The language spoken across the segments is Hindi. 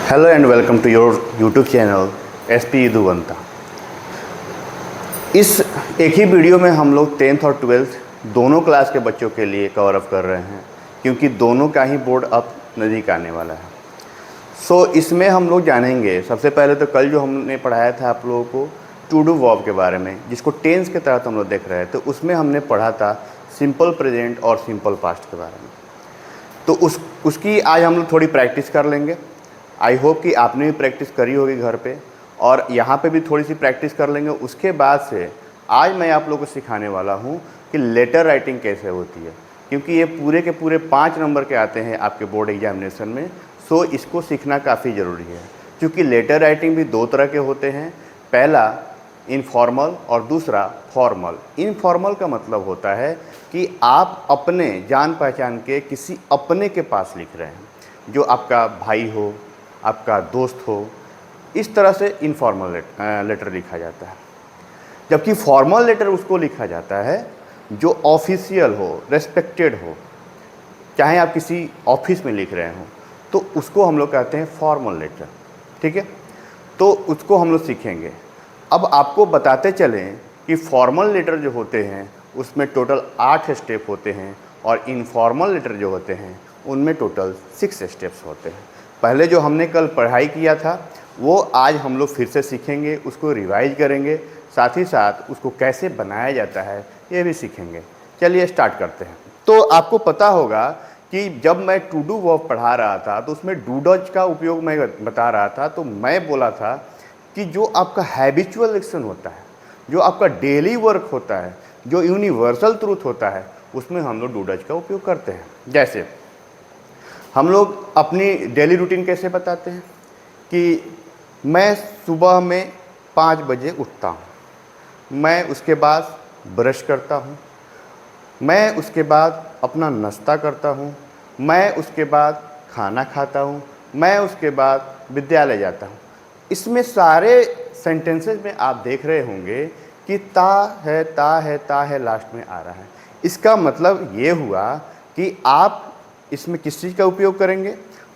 Hello and welcome to your YouTube channel SP दुवंता। इस एक ही वीडियो में हम लोग 10th और 12th दोनों क्लास के बच्चों के लिए कवर अप कर रहे हैं, क्योंकि दोनों का ही बोर्ड अब नज़दीक आने वाला है। इसमें हम लोग जानेंगे, सबसे पहले तो कल जो हमने पढ़ाया था आप लोगों को टू डू वर्ब के बारे में, जिसको टेंस के तहत हम लोग देख रहे थे। तो उसमें हमने पढ़ा था सिंपल प्रेजेंट और सिंपल पास्ट के बारे में। तो उसकी आज हम लोग थोड़ी प्रैक्टिस कर लेंगे। आई होप कि आपने भी प्रैक्टिस करी होगी घर पे, और यहाँ पे भी थोड़ी सी प्रैक्टिस कर लेंगे। उसके बाद से आज मैं आप लोगों को सिखाने वाला हूँ कि लेटर राइटिंग कैसे होती है, क्योंकि ये पूरे के पूरे 5 नंबर के आते हैं आपके बोर्ड एग्जामिनेशन में। इसको सीखना काफ़ी ज़रूरी है, क्योंकि लेटर राइटिंग भी 2 तरह के होते हैं। पहला इनफॉर्मल और दूसरा फॉर्मल। इनफॉर्मल का मतलब होता है कि आप अपने जान पहचान के किसी अपने के पास लिख रहे हैं, जो आपका भाई हो, आपका दोस्त हो। इस तरह से इनफॉर्मल लेटर लिखा जाता है। जबकि फॉर्मल लेटर उसको लिखा जाता है जो ऑफिशियल हो, रेस्पेक्टेड हो। चाहे आप किसी ऑफिस में लिख रहे हो तो उसको हम लोग कहते हैं फॉर्मल लेटर। ठीक है, तो उसको हम लोग सीखेंगे। अब आपको बताते चलें कि फॉर्मल लेटर जो होते हैं उसमें टोटल 8 स्टेप होते हैं, और इनफॉर्मल लेटर जो होते हैं उनमें टोटल 6 स्टेप्स होते हैं। पहले जो हमने कल पढ़ाई किया था वो आज हम लोग फिर से सीखेंगे, उसको रिवाइज करेंगे, साथ ही साथ उसको कैसे बनाया जाता है ये भी सीखेंगे। चलिए स्टार्ट करते हैं। तो आपको पता होगा कि जब मैं टू डू वर्ब पढ़ा रहा था तो उसमें डू डज का उपयोग मैं बता रहा था। तो मैं बोला था कि जो आपका हैबिचुअल एक्शन होता है, जो आपका डेली वर्क होता है, जो यूनिवर्सल ट्रूथ होता है, उसमें हम लोग डू डज का उपयोग करते हैं। जैसे हम लोग अपनी डेली रूटीन कैसे बताते हैं कि मैं सुबह में 5 बजे उठता हूँ, मैं उसके बाद ब्रश करता हूँ, मैं उसके बाद अपना नाश्ता करता हूँ, मैं उसके बाद खाना खाता हूँ, मैं उसके बाद विद्यालय जाता हूँ। इसमें सारे सेंटेंसेस में आप देख रहे होंगे कि ता है, ता है, ता है लास्ट में आ रहा है। इसका मतलब ये हुआ कि आप इसमें किस चीज़ का उपयोग करेंगे,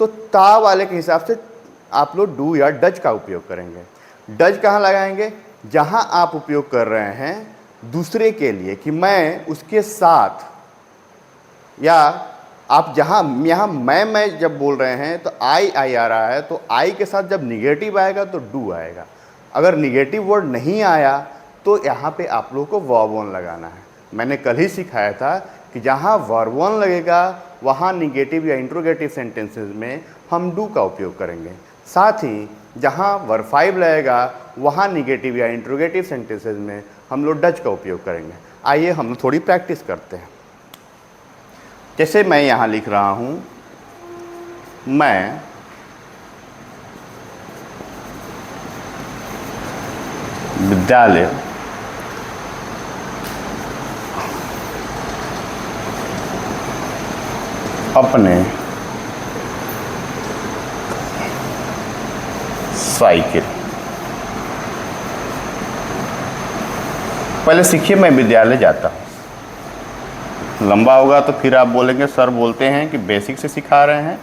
तो ता वाले के हिसाब से आप लोग डू या डज का उपयोग करेंगे। डज कहाँ लगाएंगे? जहाँ आप उपयोग कर रहे हैं दूसरे के लिए, कि मैं उसके साथ, या आप जहाँ यहाँ मैं जब बोल रहे हैं तो आई आ रहा है, तो आई के साथ जब निगेटिव आएगा तो डू आएगा। अगर निगेटिव वर्ड नहीं आया तो यहाँ पे आप लोगों को वर्ब वन लगाना है। मैंने कल ही सिखाया था कि जहाँ वर्ब वन लगेगा वहाँ निगेटिव या इंट्रोगेटिव सेंटेंसेस में हम डू का उपयोग करेंगे। साथ ही जहाँ वर्ब 5 लगेगा वहाँ निगेटिव या इंट्रोगेटिव सेंटेंसेस में हम लोग डज का उपयोग करेंगे। आइए हम लोग थोड़ी प्रैक्टिस करते हैं। जैसे मैं यहाँ लिख रहा हूँ, मैं विद्यालय अपने साइकिल, पहले सीखिए मैं विद्यालय जाता हूँ। लंबा होगा तो फिर आप बोलेंगे सर बोलते हैं कि बेसिक से सिखा रहे हैं,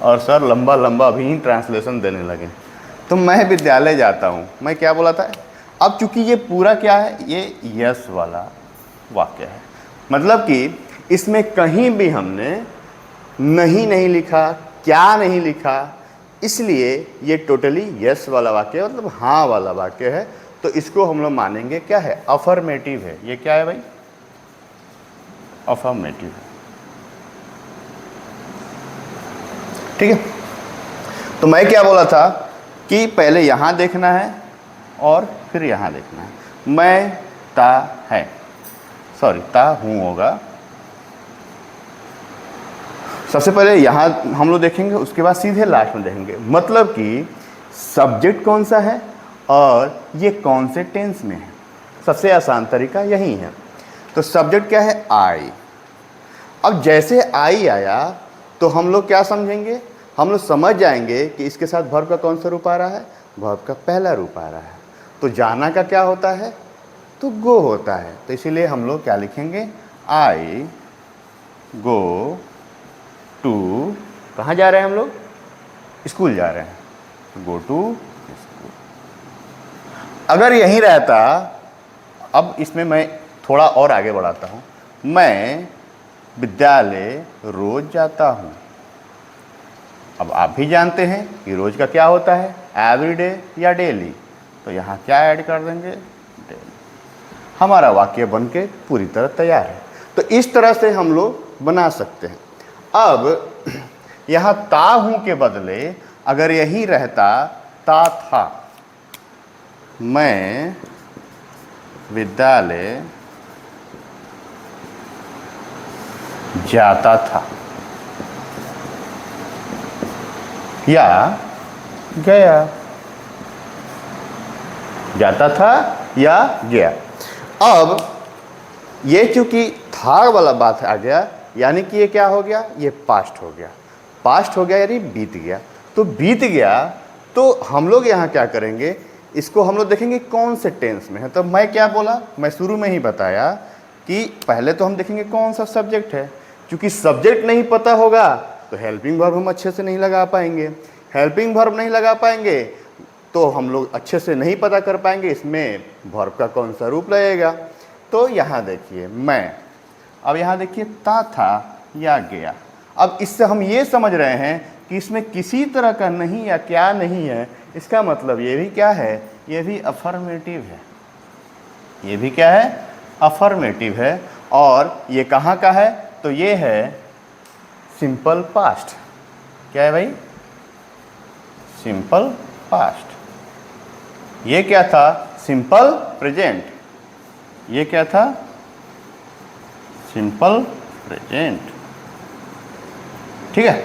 और सर लंबा लंबा अभी ही ट्रांसलेशन देने लगे। तो मैं विद्यालय जाता हूँ, मैं क्या बोला था? अब चूंकि ये पूरा क्या है, ये यस वाला वाक्य है, मतलब कि इसमें कहीं भी हमने नहीं लिखा, क्या नहीं लिखा, इसलिए ये टोटली यस वाला वाक्य है, मतलब हाँ वाला वाक्य है। तो इसको हम लोग मानेंगे क्या है? अफर्मेटिव है। ये क्या है भाई? अफर्मेटिव। ठीक है, तो मैं क्या बोला था कि पहले यहाँ देखना है और फिर यहाँ देखना है। मैं ता है, सॉरी ता हूँ होगा। सबसे पहले यहाँ हम लोग देखेंगे, उसके बाद सीधे लास्ट में देखेंगे, मतलब कि सब्जेक्ट कौन सा है और ये कौन से टेंस में है। सबसे आसान तरीका यही है। तो सब्जेक्ट क्या है? आई। अब जैसे आई आया तो हम लोग क्या समझेंगे? हम लोग समझ जाएंगे कि इसके साथ वर्ब का कौन सा रूप आ रहा है? वर्ब का पहला रूप आ रहा है। तो जाना का क्या होता है? तो गो होता है। तो इसीलिए हम लोग क्या लिखेंगे? आई गो टू, कहाँ जा रहे हैं हम लोग? स्कूल जा रहे हैं। Go to school. अगर यहीं रहता, अब इसमें मैं थोड़ा और आगे बढ़ाता हूँ, मैं विद्यालय रोज जाता हूँ। अब आप भी जानते हैं कि रोज का क्या होता है, एवरीडे या डेली, तो यहाँ क्या ऐड कर देंगे, डेली। हमारा वाक्य बन के पूरी तरह तैयार है। तो इस तरह से हम लोग बना सकते हैं। अब यहाँ ता हूँ के बदले अगर यही रहता ता था, मैं विद्यालय जाता था या गया, जाता था या गया। अब ये चूंकि था वाला बात आ गया, यानी कि ये क्या हो गया, ये पास्ट हो गया। पास्ट हो गया यानी बीत गया। तो बीत गया तो हम लोग यहाँ क्या करेंगे, इसको हम लोग देखेंगे कौन से टेंस में है। तो मैं क्या बोला, मैं शुरू में ही बताया कि पहले तो हम देखेंगे कौन सा सब्जेक्ट है। क्योंकि सब्जेक्ट नहीं पता होगा तो हेल्पिंग वर्ब हम अच्छे से नहीं लगा पाएंगे। हेल्पिंग वर्ब नहीं लगा पाएंगे तो हम लोग अच्छे से नहीं पता कर पाएंगे इसमें वर्ब का कौन सा रूप लगेगा। तो यहाँ देखिए मैं, अब यहाँ देखिए ता था या गया। अब इससे हम ये समझ रहे हैं कि इसमें किसी तरह का नहीं या क्या नहीं है। इसका मतलब ये भी क्या है, ये भी अफर्मेटिव है। ये भी क्या है, अफर्मेटिव है। और ये कहाँ का है, तो ये है सिंपल पास्ट। क्या है भाई, सिंपल पास्ट। ये क्या था, सिंपल प्रेजेंट। ये क्या था, सिंपल प्रेजेंट। ठीक है।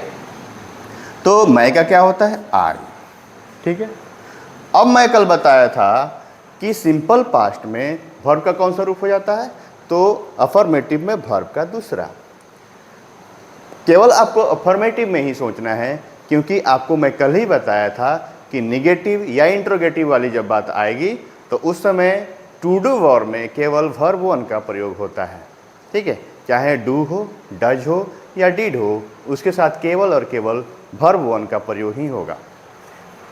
तो मैं का क्या होता है, आई। ठीक है। अब मैं कल बताया था कि सिंपल पास्ट में वर्ब का कौन सा रूप हो जाता है, तो अफर्मेटिव में वर्ब का दूसरा। केवल आपको अफर्मेटिव में ही सोचना है, क्योंकि आपको मैं कल ही बताया था कि निगेटिव या इंट्रोगेटिव वाली जब बात आएगी तो उस समय टू डू वर्ब में केवल वर्ब वन का प्रयोग होता है। ठीक है, चाहे डू हो, डज हो या डिड हो, उसके साथ केवल और केवल वर्ब वन का प्रयोग ही होगा।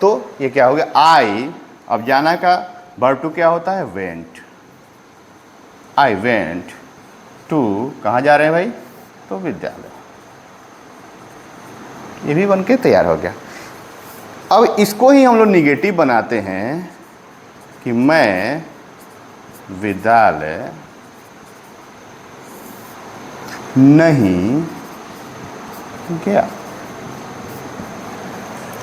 तो ये क्या हो गया, आई। अब जाना का वर्ब टू क्या होता है, वेंट। आई वेंट टू, कहाँ जा रहे हैं भाई, तो विद्यालय। ये भी बन के तैयार हो गया। अब इसको ही हम लोग निगेटिव बनाते हैं कि मैं विद्यालय नहीं गया,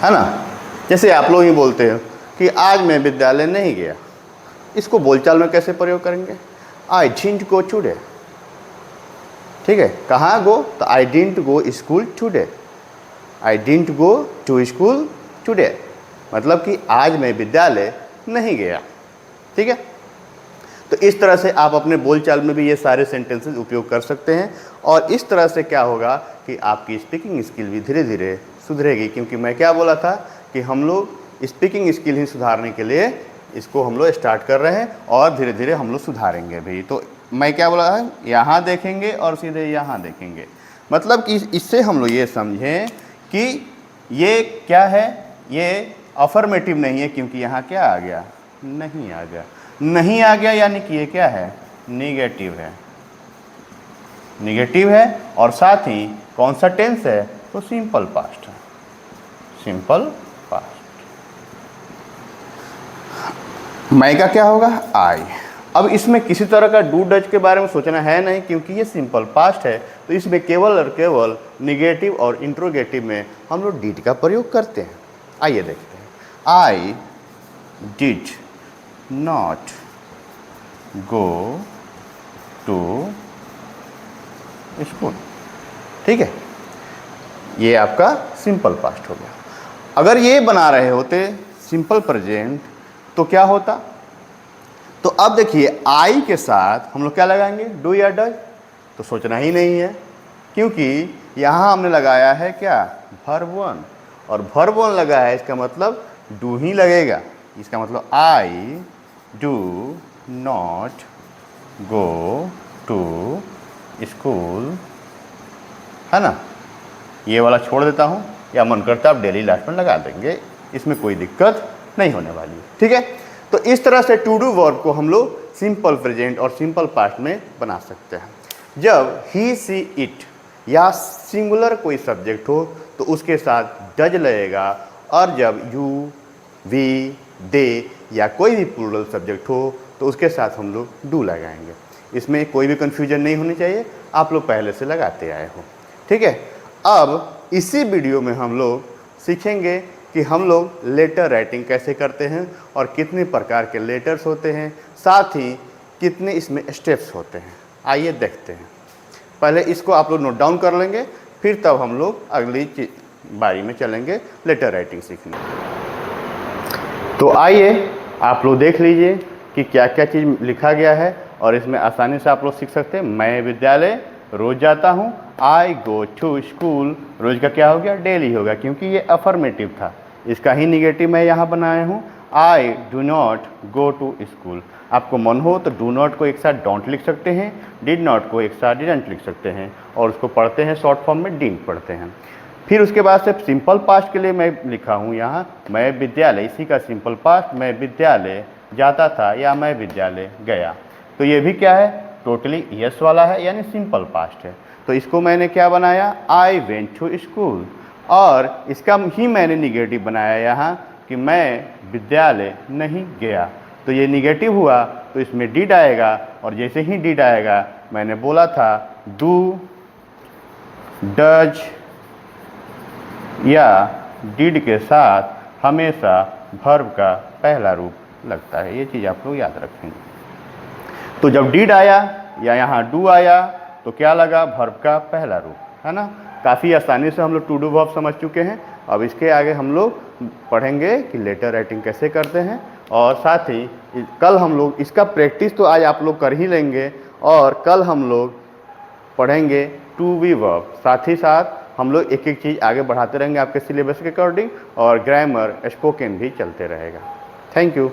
है ना। जैसे आप लोग ही बोलते हो कि आज मैं विद्यालय नहीं गया। इसको बोलचाल में कैसे प्रयोग करेंगे, आई डिडंट गो टुडे। ठीक है, कहाँ गो, तो I didn't go school today. I didn't go to school today, मतलब कि आज मैं विद्यालय नहीं गया। ठीक है। तो इस तरह से आप अपने बोलचाल में भी ये सारे सेंटेंसेस उपयोग कर सकते हैं। और इस तरह से क्या होगा कि आपकी स्पीकिंग स्किल भी धीरे धीरे सुधरेगी। क्योंकि मैं क्या बोला था कि हम लोग स्पीकिंग स्किल ही सुधारने के लिए इसको हम लोग स्टार्ट कर रहे हैं और धीरे धीरे हम लोग सुधारेंगे भी। तो मैं क्या बोला है, यहाँ देखेंगे और सीधे यहाँ देखेंगे। मतलब कि इससे हम लोग ये समझें कि ये क्या है, ये अफर्मेटिव नहीं है, क्योंकि यहाँ क्या आ गया, नहीं आ गया। नहीं आ गया यानी कि ये क्या है, निगेटिव है। निगेटिव है और साथ ही कौन सा टेंस है, तो सिंपल पास्ट है। Simple past. मैं का क्या होगा, आई। अब इसमें किसी तरह का डू डज के बारे में सोचना है नहीं, क्योंकि ये सिंपल पास्ट है। तो इसमें केवल और केवल निगेटिव और इंट्रोगेटिव में हम लोग डिड का प्रयोग करते हैं। आइए देखते हैं। I did not go to school. ठीक है, ये आपका सिंपल पास्ट हो गया। अगर ये बना रहे होते सिंपल प्रेजेंट तो क्या होता, तो अब देखिए आई के साथ हम लोग क्या लगाएंगे, डू या डज। तो सोचना ही नहीं है, क्योंकि यहाँ हमने लगाया है क्या, वर्ब वन। और वर्ब वन लगा है, इसका मतलब डू ही लगेगा। इसका मतलब I do not go to school, है ना। ये वाला छोड़ देता हूँ, या मन करता आप डेली लाइफ में लगा देंगे, इसमें कोई दिक्कत नहीं होने वाली, ठीक है। तो इस तरह से टू डू वर्ब को हम लोग सिंपल प्रेजेंट और सिंपल पास्ट में बना सकते हैं। जब ही सी इट या सिंगुलर कोई सब्जेक्ट हो तो उसके साथ डज लगेगा, और जब यू वी दे या कोई भी प्लूरल सब्जेक्ट हो तो उसके साथ हम लोग डू लगाएंगे। इसमें कोई भी कन्फ्यूजन नहीं होनी चाहिए, आप लोग पहले से लगाते आए हो, ठीक है। अब इसी वीडियो में हम लोग सीखेंगे कि हम लोग लेटर राइटिंग कैसे करते हैं और कितने प्रकार के लेटर्स होते हैं, साथ ही कितने इसमें स्टेप्स होते हैं। आइए देखते हैं। पहले इसको आप लोग नोट डाउन कर लेंगे, फिर तब हम लोग अगली बारी में चलेंगे लेटर राइटिंग सीखने। तो आइए आप लोग देख लीजिए कि क्या क्या चीज़ लिखा गया है, और इसमें आसानी से आप लोग सीख सकते हैं। मैं विद्यालय रोज़ जाता हूँ, आई गो टू स्कूल। रोज़ का क्या हो गया, डेली होगा, क्योंकि ये अफर्मेटिव था। इसका ही निगेटिव मैं यहाँ बनाया हूँ, I do not go to school. आपको मन हो तो डू नॉट को एक साथ डोंट लिख सकते हैं, डिड नॉट को एक साथ डिडंट लिख सकते हैं, और उसको पढ़ते हैं शॉर्ट फॉर्म में डिडंट पढ़ते हैं। फिर उसके बाद से सिंपल पास्ट के लिए मैं लिखा हूँ यहाँ मैं विद्यालय, इसी का सिंपल पास्ट मैं विद्यालय जाता था या मैं विद्यालय गया। तो ये भी क्या है, टोटली यस वाला है, यानी सिंपल पास्ट है। तो इसको मैंने क्या बनाया, आई वेंट टू स्कूल, और इसका ही मैंने निगेटिव बनाया यहाँ कि मैं विद्यालय नहीं गया। तो ये निगेटिव हुआ तो इसमें डिड आएगा, और जैसे ही डिड आएगा मैंने बोला था डू, डज या डिड के साथ हमेशा वर्ब का पहला रूप लगता है। ये चीज़ आप लोग याद रखेंगे। तो जब डिड आया या यहाँ डू आया तो क्या लगा, वर्ब का पहला रूप, है ना। काफ़ी आसानी से हम लोग टू डू वर्ब समझ चुके हैं। अब इसके आगे हम लोग पढ़ेंगे कि लेटर राइटिंग कैसे करते हैं, और साथ ही कल हम लोग इसका प्रैक्टिस तो आज आप लोग कर ही लेंगे, और कल हम लोग पढ़ेंगे टू बी वर्ब। साथ ही साथ हम लोग एक एक चीज़ आगे बढ़ाते रहेंगे आपके सिलेबस के अकॉर्डिंग, और ग्रामर स्पोकन भी चलते रहेगा। Thank you.